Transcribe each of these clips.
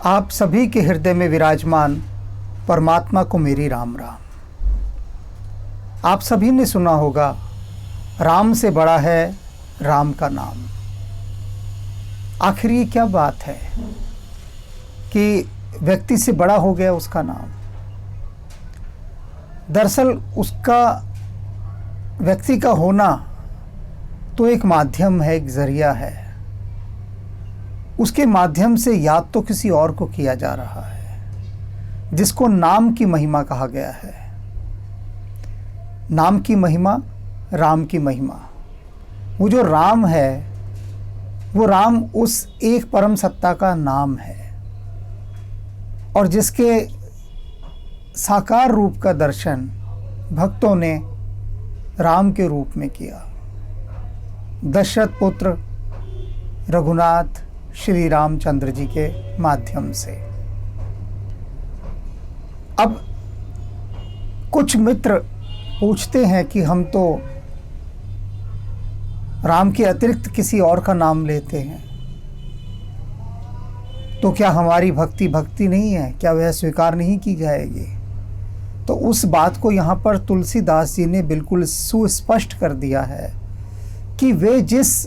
आप सभी के हृदय में विराजमान परमात्मा को मेरी राम राम। आप सभी ने सुना होगा, राम से बड़ा है राम का नाम। आखिर ये क्या बात है कि व्यक्ति से बड़ा हो गया उसका नाम? दरअसल उसका व्यक्ति का होना तो एक माध्यम है, एक जरिया है। उसके माध्यम से याद तो किसी और को किया जा रहा है, जिसको नाम की महिमा कहा गया है। नाम की महिमा, राम की महिमा। वो जो राम है, वो राम उस एक परम सत्ता का नाम है और जिसके साकार रूप का दर्शन भक्तों ने राम के रूप में किया। दशरथ पुत्र रघुनाथ श्री रामचंद्र जी के माध्यम से। अब कुछ मित्र पूछते हैं कि हम तो राम के अतिरिक्त किसी और का नाम लेते हैं, तो क्या हमारी भक्ति नहीं है? क्या वह स्वीकार नहीं की जाएगी? तो उस बात को यहाँ पर तुलसीदास जी ने बिल्कुल सुस्पष्ट कर दिया है कि वे जिस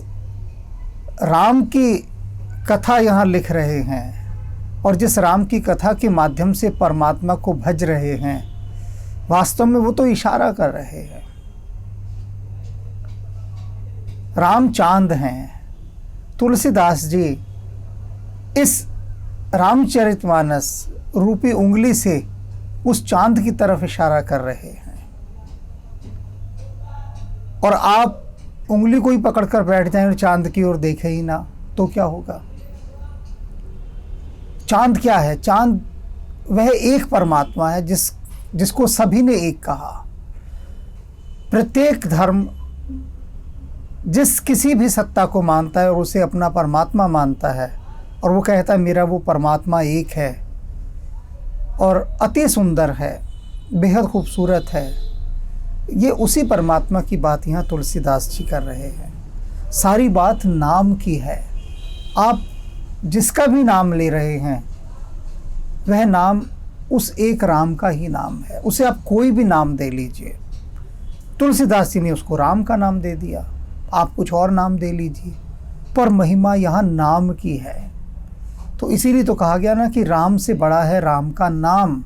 राम की कथा यहाँ लिख रहे हैं और जिस राम की कथा के माध्यम से परमात्मा को भज रहे हैं, वास्तव में वो तो इशारा कर रहे हैं। राम चांद हैं। तुलसीदास जी इस रामचरितमानस रूपी उंगली से उस चांद की तरफ इशारा कर रहे हैं। और आप उंगली को ही पकड़कर बैठ जाएं और चांद की ओर देखें ही ना, तो क्या होगा? चांद क्या है? चांद वह एक परमात्मा है जिसको सभी ने एक कहा। प्रत्येक धर्म जिस किसी भी सत्ता को मानता है और उसे अपना परमात्मा मानता है और वो कहता है मेरा वो परमात्मा एक है और अति सुंदर है, बेहद खूबसूरत है, ये उसी परमात्मा की बात यहाँ तुलसीदास जी कर रहे हैं। सारी बात नाम की है। आप जिसका भी नाम ले रहे हैं वह नाम उस एक राम का ही नाम है। उसे आप कोई भी नाम दे लीजिए। तुलसीदास जी ने उसको राम का नाम दे दिया, आप कुछ और नाम दे लीजिए, पर महिमा यहाँ नाम की है। तो इसीलिए तो कहा गया ना कि राम से बड़ा है राम का नाम।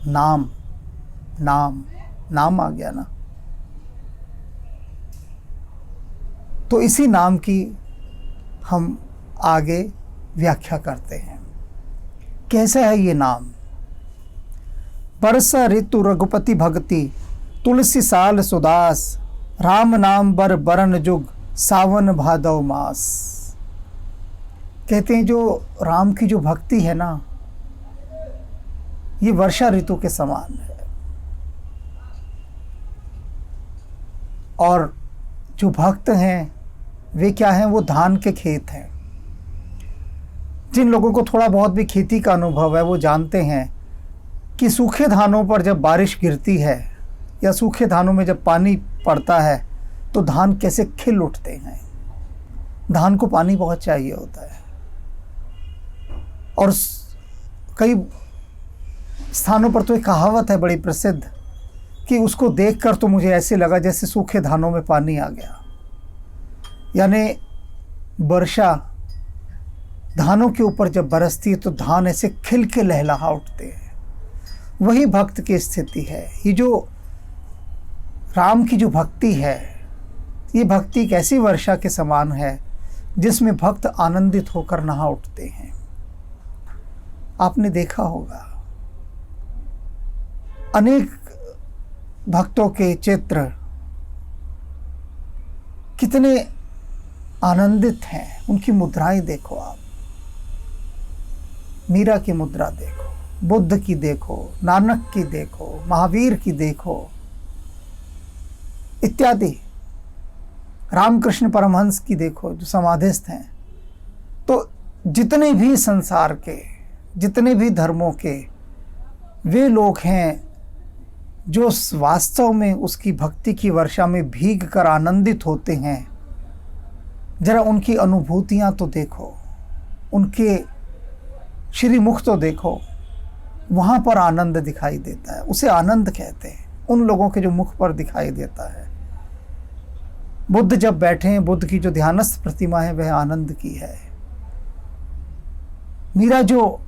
नाम नाम नाम आ गया ना। तो इसी नाम की हम आगे व्याख्या करते हैं। कैसा है ये नाम? बरसा ऋतु रघुपति भक्ति, तुलसी साल सुदास, राम नाम बर बरन जुग, सावन भादव मास। कहते हैं जो राम की जो भक्ति है ना, ये वर्षा ऋतु के समान है। और जो भक्त हैं वे क्या हैं? वो धान के खेत हैं। जिन लोगों को थोड़ा बहुत भी खेती का अनुभव है वो जानते हैं कि सूखे धानों पर जब बारिश गिरती है या सूखे धानों में जब पानी पड़ता है तो धान कैसे खिल उठते हैं। धान को पानी बहुत चाहिए होता है और कई स्थानों पर तो एक कहावत है बड़ी प्रसिद्ध कि उसको देखकर तो मुझे ऐसे लगा जैसे सूखे धानों में पानी आ गया। यानी वर्षा धानों के ऊपर जब बरसती है तो धान ऐसे खिल के लहलहा उठते हैं। वही भक्त की स्थिति है। ये जो राम की जो भक्ति है, ये भक्ति एक ऐसी वर्षा के समान है जिसमें भक्त आनंदित होकर नहा उठते हैं। आपने देखा होगा अनेक भक्तों के चित्र कितने आनंदित हैं। उनकी मुद्राएं देखो आप। मीरा की मुद्रा देखो, बुद्ध की देखो, नानक की देखो, महावीर की देखो इत्यादि, रामकृष्ण परमहंस की देखो जो समाधिस्थ हैं। तो जितने भी संसार के, जितने भी धर्मों के वे लोग हैं जो वास्तव में उसकी भक्ति की वर्षा में भीग कर आनंदित होते हैं। जरा उनकी अनुभूतियाँ तो देखो, उनके श्री मुख तो देखो, वहाँ पर आनंद दिखाई देता है, उसे आनंद कहते हैं, उन लोगों के जो मुख पर दिखाई देता है। बुद्ध जब बैठे हैं, बुद्ध की जो ध्यानस्थ प्रतिमा है वह आनंद की है। मीरा जो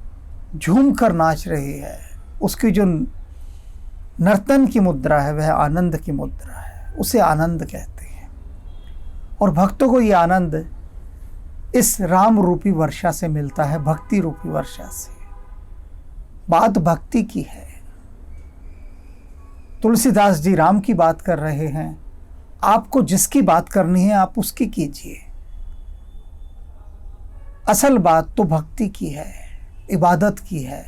झूम कर नाच रही है, उसकी जो नर्तन की मुद्रा है वह आनंद की मुद्रा है, उसे आनंद कहते हैं। और भक्तों को ये आनंद इस राम रूपी वर्षा से मिलता है, भक्ति रूपी वर्षा से। बात भक्ति की है। तुलसीदास जी राम की बात कर रहे हैं, आपको जिसकी बात करनी है आप उसकी कीजिए। असल बात तो भक्ति की है, इबादत की है,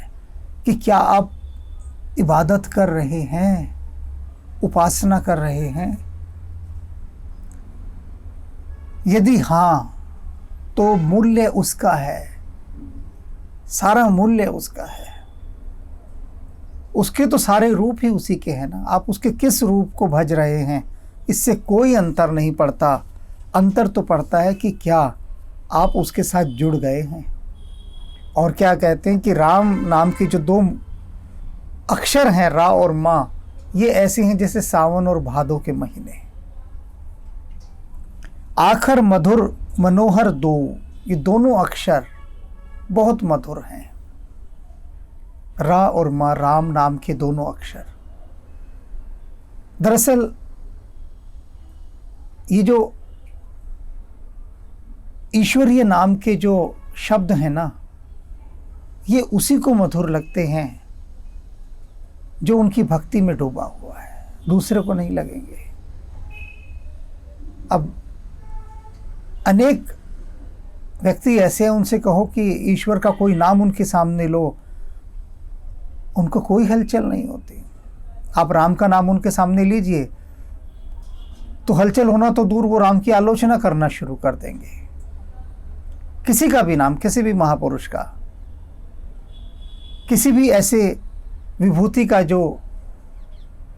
कि क्या आप इबादत कर रहे हैं, उपासना कर रहे हैं। यदि हाँ, तो मूल्य उसका है, सारा मूल्य उसका है। उसके तो सारे रूप ही उसी के हैं ना। आप उसके किस रूप को भज रहे हैं, इससे कोई अंतर नहीं पड़ता। अंतर तो पड़ता है कि क्या आप उसके साथ जुड़ गए हैं। और क्या कहते हैं कि राम नाम के जो दो अक्षर हैं, रा और माँ, ये ऐसे हैं जैसे सावन और भादों के महीने। आखर मधुर मनोहर दो, ये दोनों अक्षर बहुत मधुर हैं। रा और माँ, राम नाम के दोनों अक्षर। दरअसल ये जो ईश्वरीय नाम के जो शब्द हैं ना, ये उसी को मधुर लगते हैं जो उनकी भक्ति में डूबा हुआ है, दूसरे को नहीं लगेंगे। अब अनेक व्यक्ति ऐसे हैं, उनसे कहो कि ईश्वर का कोई नाम उनके सामने लो, उनको कोई हलचल नहीं होती। आप राम का नाम उनके सामने लीजिए तो हलचल होना तो दूर, वो राम की आलोचना करना शुरू कर देंगे। किसी का भी नाम, किसी भी महापुरुष का, किसी भी ऐसे विभूति का जो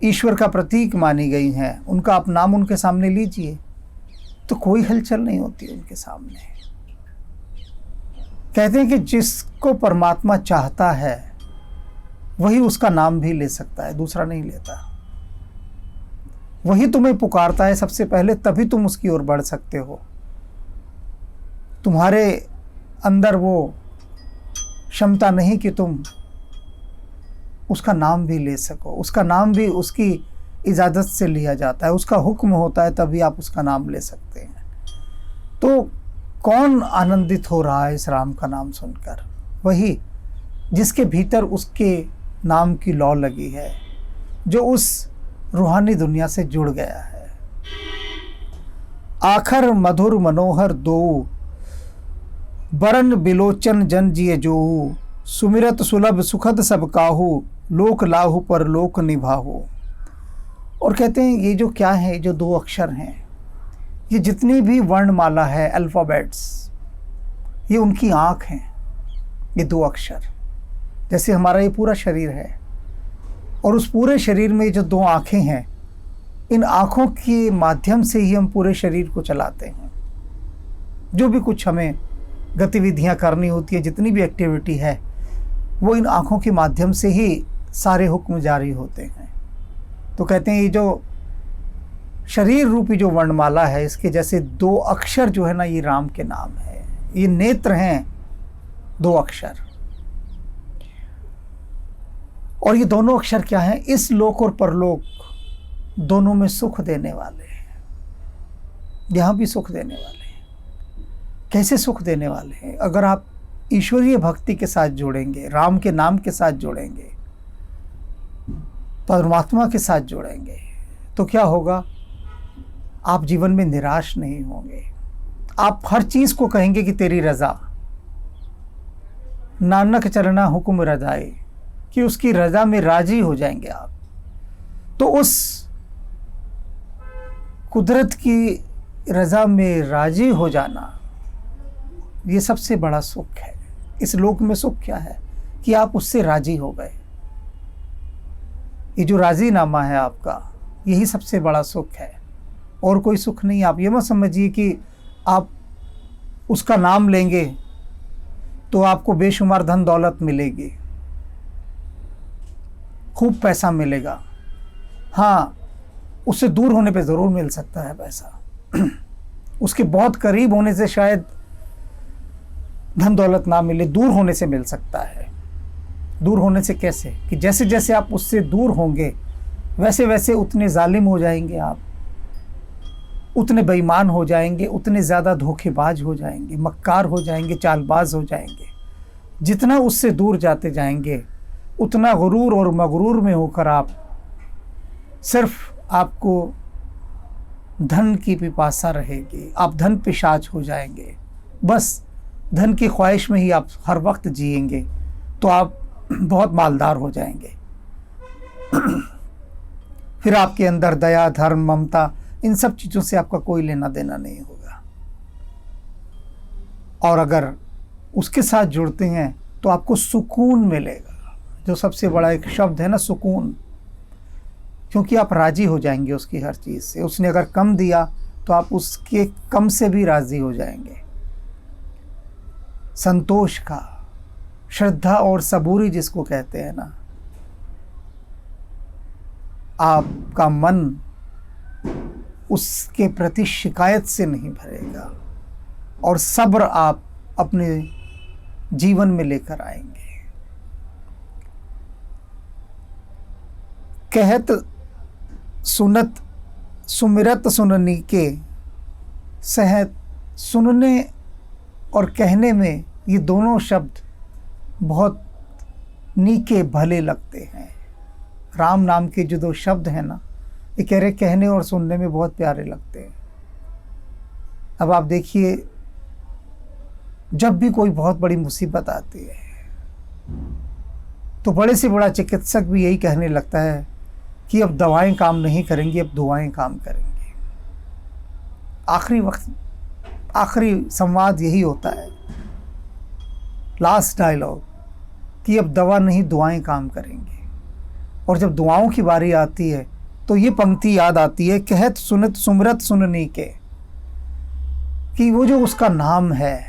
ईश्वर का प्रतीक मानी गई हैं, उनका आप नाम उनके सामने लीजिए तो कोई हलचल नहीं होती उनके सामने। कहते हैं कि जिसको परमात्मा चाहता है वही उसका नाम भी ले सकता है, दूसरा नहीं लेता। वही तुम्हें पुकारता है सबसे पहले, तभी तुम उसकी ओर बढ़ सकते हो। तुम्हारे अंदर वो क्षमता नहीं कि तुम उसका नाम भी ले सको। उसका नाम भी उसकी इजाज़त से लिया जाता है, उसका हुक्म होता है, तभी आप उसका नाम ले सकते हैं। तो कौन आनंदित हो रहा है इस राम का नाम सुनकर? वही जिसके भीतर उसके नाम की लौ लगी है, जो उस रूहानी दुनिया से जुड़ गया है। आखर मधुर मनोहर दो, बरन बिलोचन जन जिए जो, सुमिरत सुलभ सुखद सब काहू, लोक लाहु पर लोक निभाहु। और कहते हैं ये जो क्या है, जो दो अक्षर हैं, ये जितनी भी वर्णमाला है, अल्फ़ाबेट्स, ये उनकी आँख हैं। ये दो अक्षर, जैसे हमारा ये पूरा शरीर है और उस पूरे शरीर में जो दो आँखें हैं, इन आँखों के माध्यम से ही हम पूरे शरीर को चलाते हैं। जो भी कुछ हमें गतिविधियाँ करनी होती है, जितनी भी एक्टिविटी है, वो इन आँखों के माध्यम से ही सारे हुक्म जारी होते हैं। तो कहते हैं ये जो शरीर रूपी जो वर्णमाला है, इसके जैसे दो अक्षर जो है ना, ये राम के नाम है। ये नेत्र हैं, दो अक्षर। और ये दोनों अक्षर क्या हैं? इस लोक और परलोक दोनों में सुख देने वाले हैं। यहाँ भी सुख देने वाले हैं। कैसे सुख देने वाले हैं? अगर आप ईश्वरीय भक्ति के साथ जुड़ेंगे, राम के नाम के साथ जुड़ेंगे, परमात्मा के साथ जुड़ेंगे, तो क्या होगा? आप जीवन में निराश नहीं होंगे। आप हर चीज़ को कहेंगे कि तेरी रज़ा, नानक चलना हुक्म रज़ाए, कि उसकी रज़ा में राजी हो जाएंगे आप। तो उस कुदरत की रज़ा में राजी हो जाना, ये सबसे बड़ा सुख है। इस लोक में सुख क्या है? कि आप उससे राजी हो गए। ये जो राजी नामा है आपका, यही सबसे बड़ा सुख है, और कोई सुख नहीं। आप ये मत समझिए कि आप उसका नाम लेंगे तो आपको बेशुमार धन दौलत मिलेगी, खूब पैसा मिलेगा। हाँ, उससे दूर होने पे ज़रूर मिल सकता है पैसा। उसके बहुत करीब होने से शायद धन दौलत ना मिले, दूर होने से मिल सकता है। दूर होने से कैसे? कि जैसे जैसे आप उससे दूर होंगे वैसे वैसे उतने जालिम हो जाएंगे आप, उतने बेईमान हो जाएंगे, उतने ज़्यादा धोखेबाज हो जाएंगे, मक्कार हो जाएंगे, चालबाज हो जाएंगे। जितना उससे दूर जाते जाएंगे उतना गुरूर और मगरूर में होकर आप सिर्फ आपको धन की पिपासा रहेगी, आप धन पिशाच हो जाएंगे, बस धन की ख्वाहिश में ही आप हर वक्त जिएंगे, तो आप बहुत मालदार हो जाएंगे। फिर आपके अंदर दया, धर्म, ममता, इन सब चीज़ों से आपका कोई लेना देना नहीं होगा। और अगर उसके साथ जुड़ते हैं तो आपको सुकून मिलेगा, जो सबसे बड़ा एक शब्द है ना, सुकून। क्योंकि आप राज़ी हो जाएंगे उसकी हर चीज़ से। उसने अगर कम दिया तो आप उसके कम से भी राज़ी हो जाएंगे। संतोष का, श्रद्धा और सबूरी जिसको कहते हैं ना, आपका मन उसके प्रति शिकायत से नहीं भरेगा और सब्र आप अपने जीवन में लेकर आएंगे। कहत सुनत सुमिरत सुननी के, सहत सुनने और कहने में ये दोनों शब्द बहुत नीके भले लगते हैं। राम नाम के जो दो शब्द हैं ना, ये कह रहे कहने और सुनने में बहुत प्यारे लगते हैं। अब आप देखिए, जब भी कोई बहुत बड़ी मुसीबत आती है तो बड़े से बड़ा चिकित्सक भी यही कहने लगता है कि अब दवाएं काम नहीं करेंगी, अब दुआएं काम करेंगी। आखिरी वक्त, आखिरी संवाद यही होता है, लास्ट डायलॉग, कि अब दवा नहीं दुआएं काम करेंगी। और जब दुआओं की बारी आती है तो ये पंक्ति याद आती है, कहत सुनत सुमरत सुननी के, कि वो जो उसका नाम है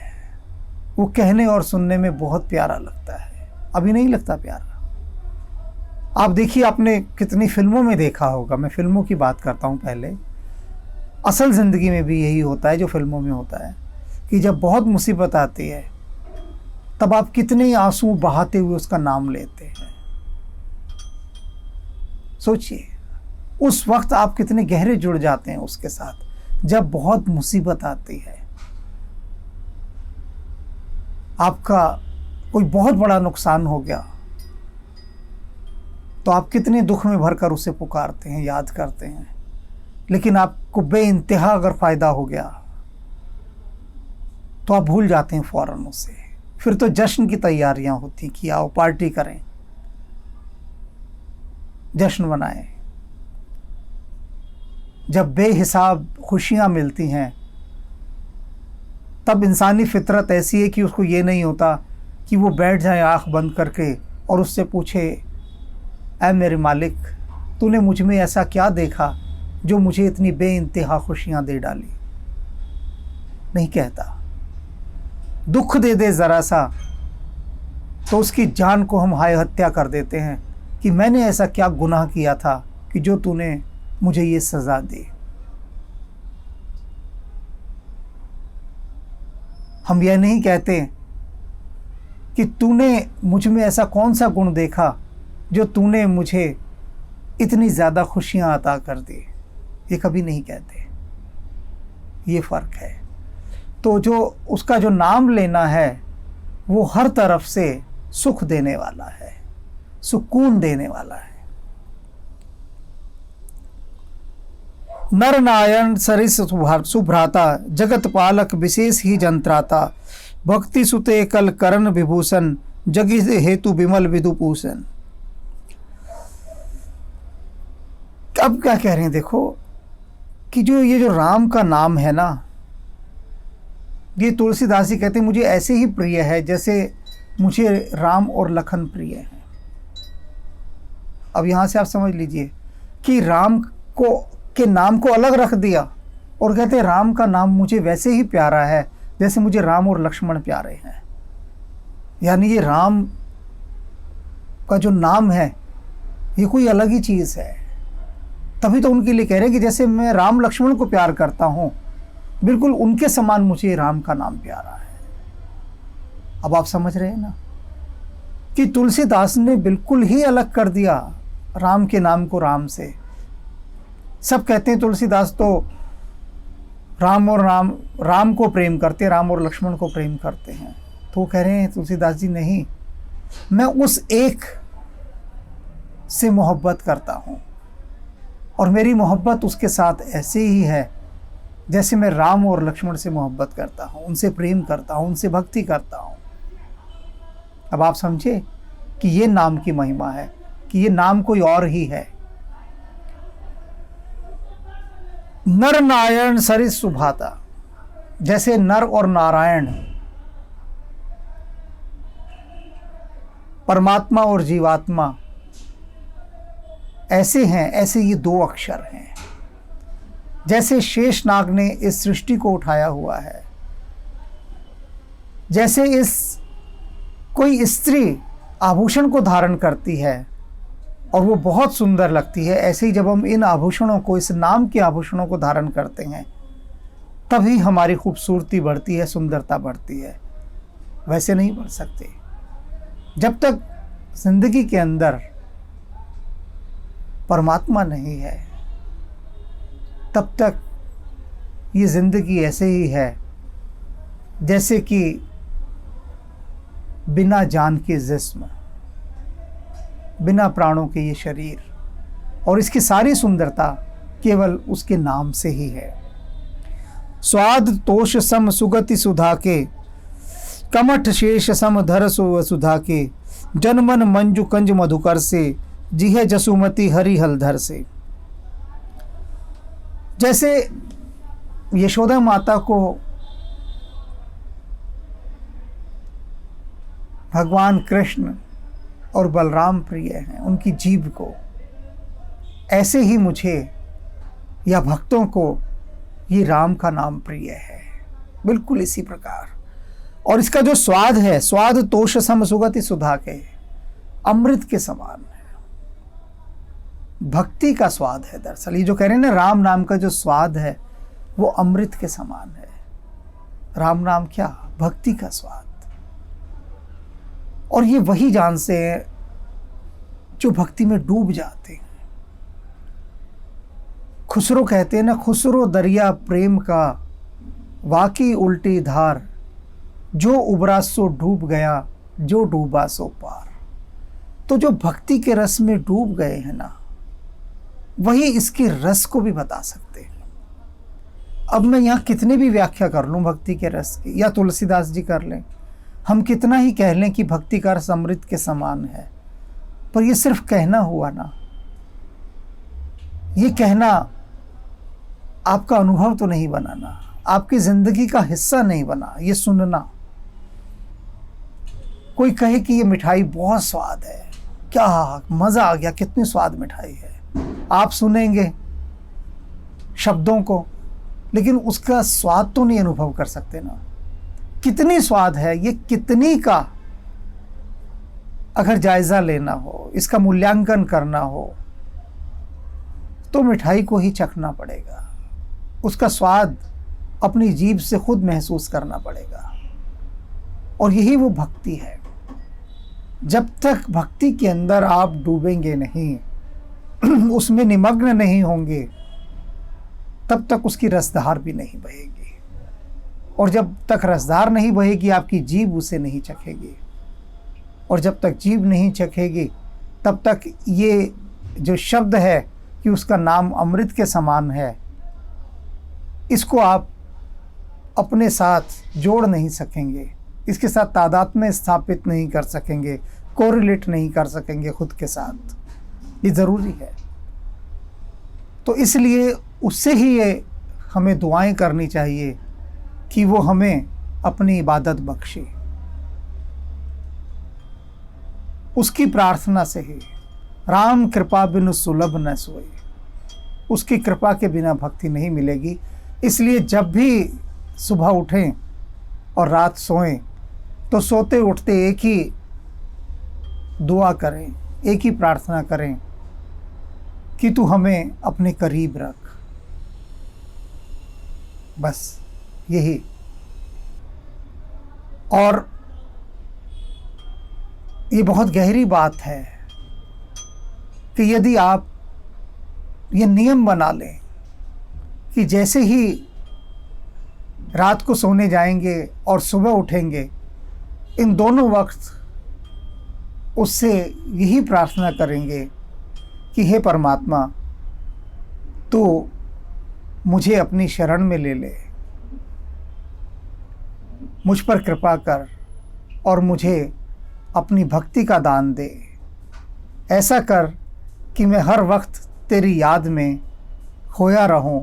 वो कहने और सुनने में बहुत प्यारा लगता है। अभी नहीं लगता प्यारा? आप देखिए, आपने कितनी फिल्मों में देखा होगा, मैं फिल्मों की बात करता हूँ पहले, असल ज़िंदगी में भी यही होता है जो फिल्मों में होता है, कि जब बहुत मुसीबत आती है तब आप कितने आंसू बहाते हुए उसका नाम लेते हैं। सोचिए, उस वक्त आप कितने गहरे जुड़ जाते हैं उसके साथ। जब बहुत मुसीबत आती है, आपका कोई बहुत बड़ा नुकसान हो गया, तो आप कितने दुख में भरकर उसे पुकारते हैं, याद करते हैं। लेकिन आपको बेइंतहा अगर फ़ायदा हो गया तो आप भूल जाते हैं फ़ौरन उसे। फिर तो जश्न की तैयारियां होती कि आओ पार्टी करें, जश्न मनाएं। जब बेहिसाब खुशियां मिलती हैं तब इंसानी फितरत ऐसी है कि उसको ये नहीं होता कि वो बैठ जाए आँख बंद करके और उससे पूछे, ऐ मेरे मालिक, तूने मुझ में ऐसा क्या देखा जो मुझे इतनी बेइंतहा खुशियां दे डाली। नहीं कहता। दुख दे दे ज़रा सा तो उसकी जान को हम हाय हत्या कर देते हैं कि मैंने ऐसा क्या गुनाह किया था कि जो तूने मुझे ये सज़ा दी। हम यह नहीं कहते कि तूने मुझ में ऐसा कौन सा गुण देखा जो तूने मुझे इतनी ज़्यादा खुशियाँ अता कर दी। ये कभी नहीं कहते। ये फ़र्क है। तो जो उसका जो नाम लेना है वो हर तरफ से सुख देने वाला है, सुकून देने वाला है। नर नारायण सरिस सुभ्राता, जगत पालक विशेष ही जंत्राता, भक्ति सुते कल करण विभूषण, जगि हेतु विमल विदुपूषण। अब क्या कह रहे हैं देखो, कि ये जो राम का नाम है ना, ये तुलसीदास जी कहते हैं मुझे ऐसे ही प्रिय है जैसे मुझे राम और लखन प्रिय हैं। अब यहाँ से आप समझ लीजिए कि राम को के नाम को अलग रख दिया और कहते हैं राम का नाम मुझे वैसे ही प्यारा है जैसे मुझे राम और लक्ष्मण प्यारे हैं। यानी ये राम का जो नाम है ये कोई अलग ही चीज़ है। तभी तो उनके लिए कह रहे हैं कि जैसे मैं राम लक्ष्मण को प्यार करता हूँ, बिल्कुल उनके समान मुझे राम का नाम प्यारा है। अब आप समझ रहे हैं ना कि तुलसीदास ने बिल्कुल ही अलग कर दिया राम के नाम को राम से। सब कहते हैं तुलसीदास तो राम को प्रेम करते हैं, राम और लक्ष्मण को प्रेम करते हैं। तो वो कह रहे हैं तुलसीदास जी नहीं, मैं उस एक से मोहब्बत करता हूँ और मेरी मोहब्बत उसके साथ ऐसे ही है जैसे मैं राम और लक्ष्मण से मोहब्बत करता हूँ, उनसे प्रेम करता हूँ, उनसे भक्ति करता हूँ। अब आप समझे कि ये नाम की महिमा है, कि ये नाम कोई और ही है। नर नारायण सरिस सुभाता, जैसे नर और नारायण परमात्मा और जीवात्मा ऐसे हैं, ऐसे ये दो अक्षर हैं। जैसे शेषनाग ने इस सृष्टि को उठाया हुआ है, जैसे इस कोई स्त्री आभूषण को धारण करती है और वो बहुत सुंदर लगती है, ऐसे ही जब हम इन आभूषणों को, इस नाम के आभूषणों को धारण करते हैं तभी हमारी खूबसूरती बढ़ती है, सुंदरता बढ़ती है। वैसे नहीं बढ़ सकते। जब तक जिंदगी के अंदर परमात्मा नहीं है तब तक ये ज़िंदगी ऐसे ही है जैसे कि बिना जान के जिस्म, बिना प्राणों के ये शरीर, और इसकी सारी सुंदरता केवल उसके नाम से ही है। स्वाद तोष सम सुगति सुधा के, कमठ शेष सम धर सुधा के, जनमन मंजु कंज मधुकर से, जिह जसुमति हरि हलधर से। जैसे यशोदा माता को भगवान कृष्ण और बलराम प्रिय हैं, उनकी जीभ को, ऐसे ही मुझे या भक्तों को ये राम का नाम प्रिय है, बिल्कुल इसी प्रकार। और इसका जो स्वाद है, स्वाद तोष सम सुगति सुधा के, अमृत के समान है। भक्ति का स्वाद है। दरअसल ये जो कह रहे हैं ना, राम नाम का जो स्वाद है वो अमृत के समान है। राम नाम क्या? भक्ति का स्वाद। और ये वही जान से हैं जो भक्ति में डूब जाते हैं। खुसरो कहते हैं ना, खुसरो दरिया प्रेम का, वाकी उल्टी धार, जो उबरा सो डूब गया, जो डूबा सो पार। तो जो भक्ति के रस में डूब गए हैं ना, वही इसके रस को भी बता सकते हैं। अब मैं यहाँ कितने भी व्याख्या कर लूँ भक्ति के रस की, या तुलसीदास जी कर लें, हम कितना ही कह लें कि भक्ति का रस अमृत के समान है, पर ये सिर्फ कहना हुआ ना। ये कहना आपका अनुभव तो नहीं बनाना, आपकी ज़िंदगी का हिस्सा नहीं बना। ये सुनना, कोई कहे कि ये मिठाई बहुत स्वाद है, क्या मज़ा आ गया, कितनी स्वाद मिठाई है, आप सुनेंगे शब्दों को, लेकिन उसका स्वाद तो नहीं अनुभव कर सकते ना। कितनी स्वाद है, ये कितनी का अगर जायज़ा लेना हो, इसका मूल्यांकन करना हो, तो मिठाई को ही चखना पड़ेगा, उसका स्वाद अपनी जीभ से खुद महसूस करना पड़ेगा। और यही वो भक्ति है। जब तक भक्ति के अंदर आप डूबेंगे नहीं, उसमें निमग्न नहीं होंगे, तब तक उसकी रसधार भी नहीं बहेगी। और जब तक रसधार नहीं बहेगी, आपकी जीभ उसे नहीं चखेगी। और जब तक जीभ नहीं चखेगी, तब तक ये जो शब्द है कि उसका नाम अमृत के समान है, इसको आप अपने साथ जोड़ नहीं सकेंगे, इसके साथ तादात्म्य स्थापित नहीं कर सकेंगे, कोरिलेट नहीं कर सकेंगे खुद के साथ। ये ज़रूरी है। तो इसलिए उससे ही ये हमें दुआएं करनी चाहिए कि वो हमें अपनी इबादत बख्शे। उसकी प्रार्थना से ही, राम कृपा बिनु सुलभ न सोए, उसकी कृपा के बिना भक्ति नहीं मिलेगी। इसलिए जब भी सुबह उठें और रात सोएं, तो सोते उठते एक ही दुआ करें, एक ही प्रार्थना करें कि तू हमें अपने करीब रख। बस यही। और ये बहुत गहरी बात है कि यदि आप ये नियम बना लें कि जैसे ही रात को सोने जाएंगे और सुबह उठेंगे, इन दोनों वक्त उससे यही प्रार्थना करेंगे कि हे परमात्मा, तू मुझे अपनी शरण में ले ले, मुझ पर कृपा कर और मुझे अपनी भक्ति का दान दे। ऐसा कर कि मैं हर वक्त तेरी याद में खोया रहूं,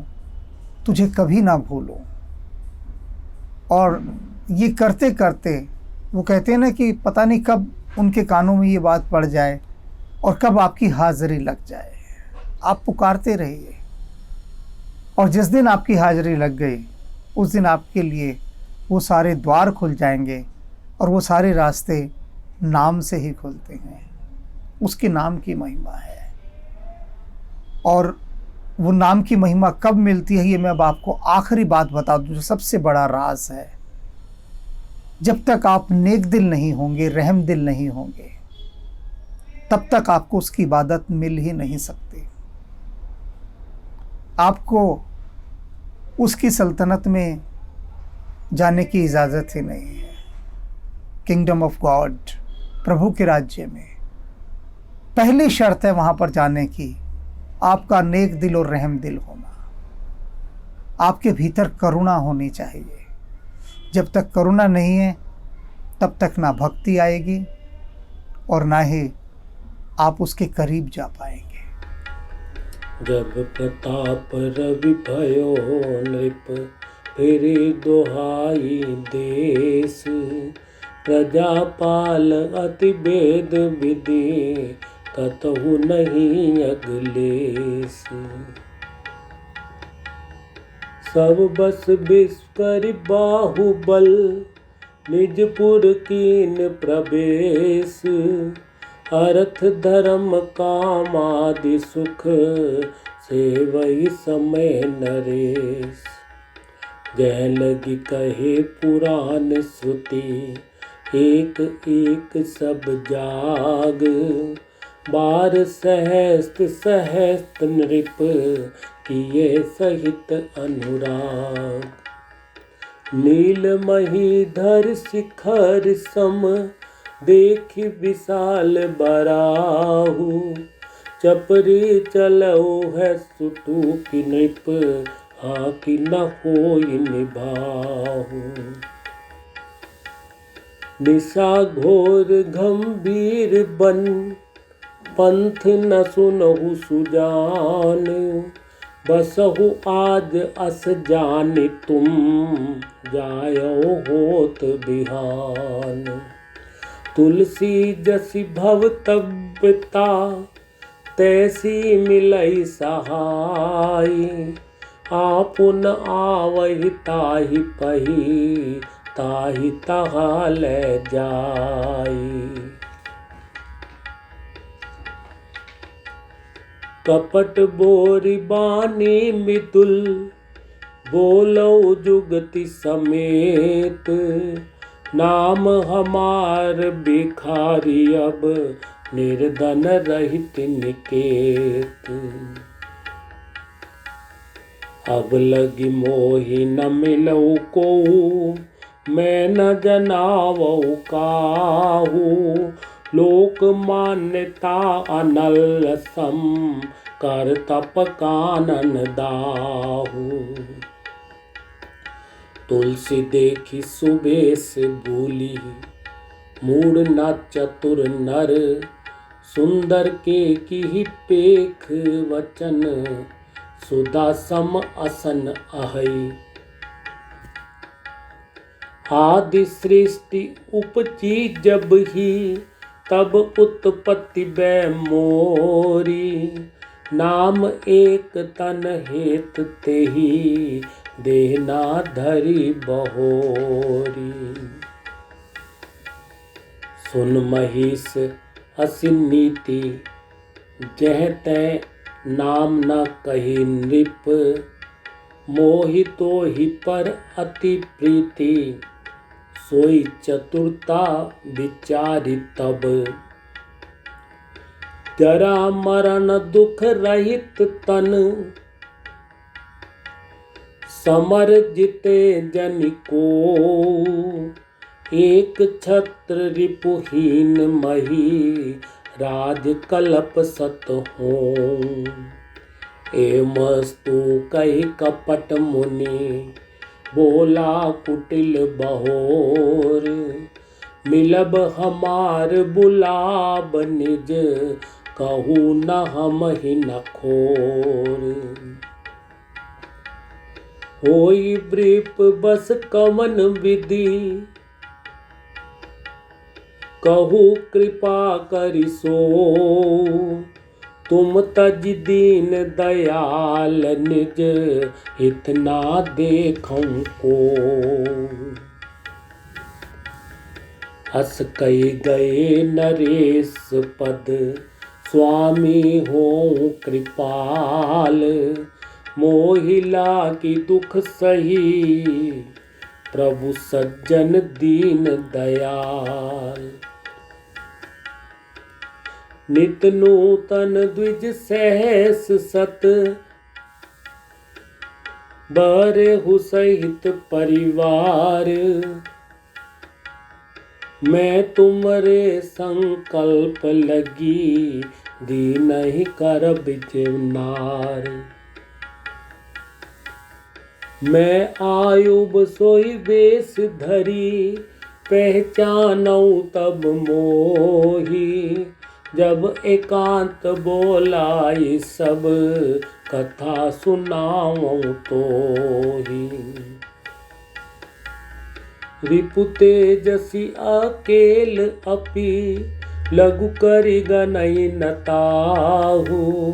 तुझे कभी ना भूलूं। और ये करते करते वो कहते हैं ना कि पता नहीं कब उनके कानों में ये बात पड़ जाए और कब आपकी हाज़िरी लग जाए। आप पुकारते रहिए, और जिस दिन आपकी हाज़िरी लग गई उस दिन आपके लिए वो सारे द्वार खुल जाएंगे, और वो सारे रास्ते नाम से ही खुलते हैं। उसके नाम की महिमा है। और वो नाम की महिमा कब मिलती है, ये मैं अब आपको आखिरी बात बता दूँ जो सबसे बड़ा राज है। जब तक आप नेक दिल नहीं होंगे, रहम दिल नहीं होंगे, तब तक आपको उसकी इबादत मिल ही नहीं सकती। आपको उसकी सल्तनत में जाने की इजाज़त ही नहीं है। किंगडम ऑफ गॉड, प्रभु के राज्य में पहली शर्त है वहाँ पर जाने की, आपका नेक दिल और रहम दिल होना। आपके भीतर करुणा होनी चाहिए। जब तक करुणा नहीं है तब तक ना भक्ति आएगी और ना ही आप उसके करीब जा पाएंगे। जब प्रताप रवि भयो नृप, फिर दोहाई देश। प्रजापाल अति भेद विधि, कतहु नहीं अगलेश। सब बस विस्कर बाहुबल, निजपुर कीन प्रवेश। अर्थ धर्म काम आदि सुख, सेवई समय नरेश। जय लगी कहे पुराण श्रुति, एक एक सब जाग। बार सहस्त्र सहस्त्र नृप, किए सहित अनुराग। नीलमहीधर शिखर सम, देख विशाल बराहु। चपरी चलो है सुटू की नृप, आकी न होई निभाहु। निशा घोर गंभीर बन, पंथ न सुनहु सुजान। बसहु आज अस जानि तुम, जायो होत बिहान। तुलसी जसी भव तब्बता, तैसी मिलई सहाई। आपुन आवहि ताहि पही, ताहि तहा ले जाई। कपट बोरी बानी मितुल, बोलो जुगति समेत। नाम हमार भिखारी अब, निर्धन रहित निकेत। अब लगी मोहि न मिलऊ को, मैं न जनावऊ काहू। लोक मान्यता अनल सम, कर तप कानन दाहू। तुलसी देखी सुबेश भूली, मूड न चतुर नर। सुंदर के की पेख वचन, सुधा सम असन अहै। आदि सृष्टि उपजी जब ही, तब उत्पत्ति बै मोरी। नाम एक तन हेत तेहि, देहना धरी बहोरी। सुन महिष असी नीति, जह तै नाम न कही नृप, मोहितो ही पर अति प्रीति, सोई चतुरता विचारी तब। जरा मरण दुख रहित तन, समर जिते जन को, एक छत्र रिपुहीन मही, राज कल्प सत हो। एमस्तु कहि कपट मुनि, बोला कुटिल बहोर, मिलब हमार बुलाब निज, कहू न हम ही नखोर। होई वृप बस कवन विधि, कहू कृपा करिसो, तुम तज दीन दयाल निज, हित ना देखूं को। हस कई गए नरेश पद, स्वामी हो कृपाल, मोहिला की दुख सही, प्रभु सज्जन दीन दयाल। नित नूतन द्विज सहस सत, बरहु सहित परिवार, मैं तुमरे संकल्प लगी, दीनहि कर बिजनार। मैं आयुब सोई वेश धरी, पहचानऊ तब मोही, जब एकांत बोलाई सब, कथा सुनाऊं तोही। रिपु तेजसी अकेल अपि, लघु करि गनई न ताहू,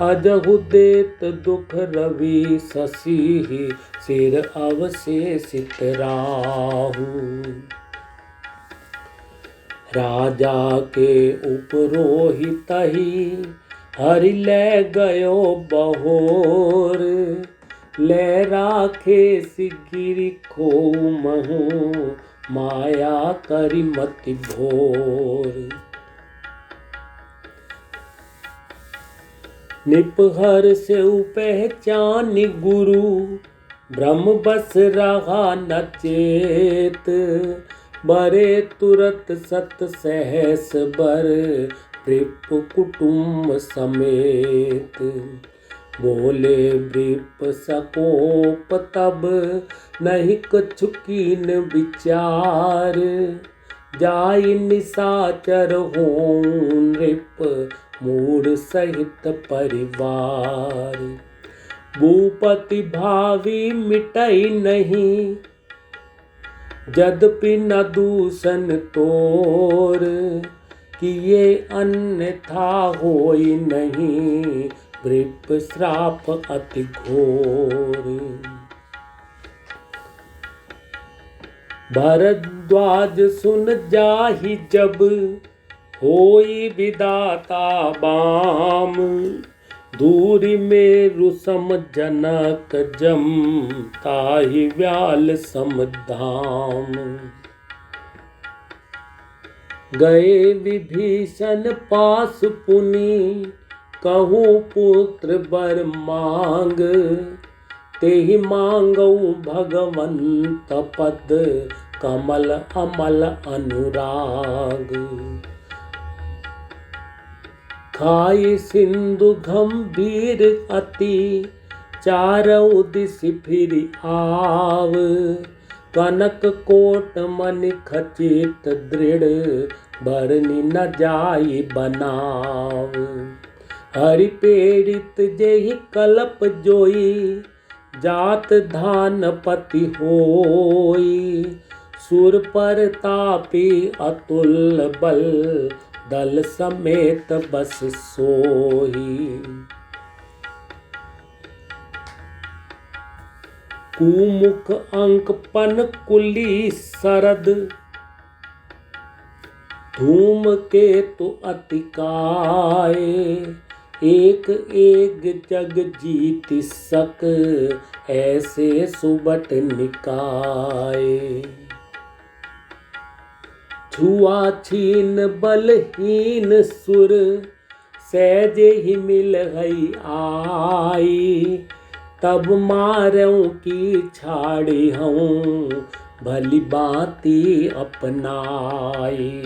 अजहु देत दुख रवि शशि, सिर अवशेषित राहु। राजा के उपरोहितहि, हरि ले गयो बहोर, ले राखे सिगिरि खोऊ महु, माया करि मति भोर। निपहर से पहचान गुरु, ब्रह्म बस रहा न चेत, बरे तुरत सत सहस बर, वृप कुटुम्ब समेत। बोले वृप सकोप तब, नहीं कछु कीन विचार, जाई निशाचर हों नृप, मूढ़ सहित परिवार। भूपति भावी मिटई नहीं, यद्यपि न दूषण तोर, किए अन्यथा होई नहीं, वृप श्राप अति घोर। भरद्वाज सुन जाहि जब, होई विदाता बाम, दूरी मेरु सम जनक जम, ताहि व्याल सम धाम। गए विभीषण पास पुनि, कहूँ पुत्र बर मांग, तेहि मांगऊ भगवंत पद, कमल अमल अनुराग। खाई सिंधु गंभीर अति, चारऊ दिस फिर आव, कनक कोट मनि खचित दृढ़, बरनि न जाई बनाव। हरि पीड़ित जेहि कल्प जोई, जात धान पति होई, सुर पर तापी अतुल बल, दल समेत बस सोही। कुमुख अंक पन कुली सरद, धूम के तो अतिकाय, एक एक जग जीत सक, ऐसे सुबट निकाय। छुआ छीन बलहीन सुर, सहजे ही मिल हई आई। तब मारों की छाड़ी हूँ, भली बाती अपनाई।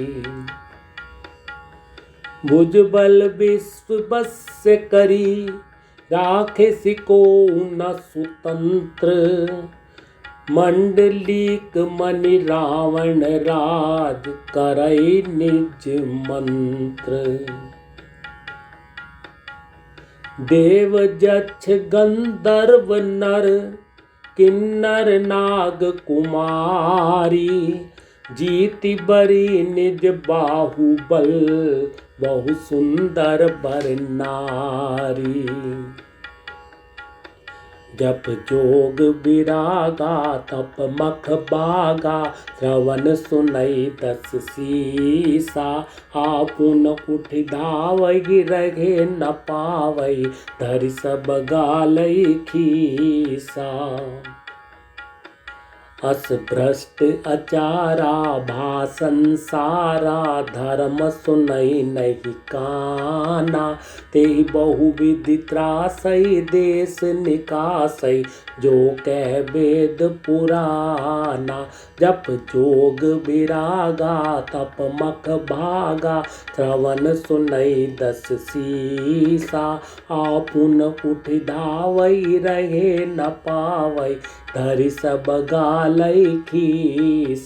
भुजबल विश्व बस से करी, राखे सिको न सुतंत्र। मंडलीक मणि रावण राज, करई निज मंत्र। देव जक्ष गंधर्व नर, किन्नर नाग कुमारी। जीति बरी निज बाहुबल, बहु सुंदर बर नारी। जप जोग विरागा, तप मख बागा। श्रवण सुनई दस सीसा, आपुन उठ धावई रहे न पावई। धरि सब गालई खीसा। अस भ्रष्ट अचारा, भाषण सारा। धर्म सुनई नहीं काना, तेहि बहुविधि त्रासई। देश निकासई, जो कह वेद पुराना। जप जोग विरागा, तप मख भागा। श्रवण सुनई दस सीसा, आपुन उठ धावई रहे न पावई। धरि सब गालई खीसा।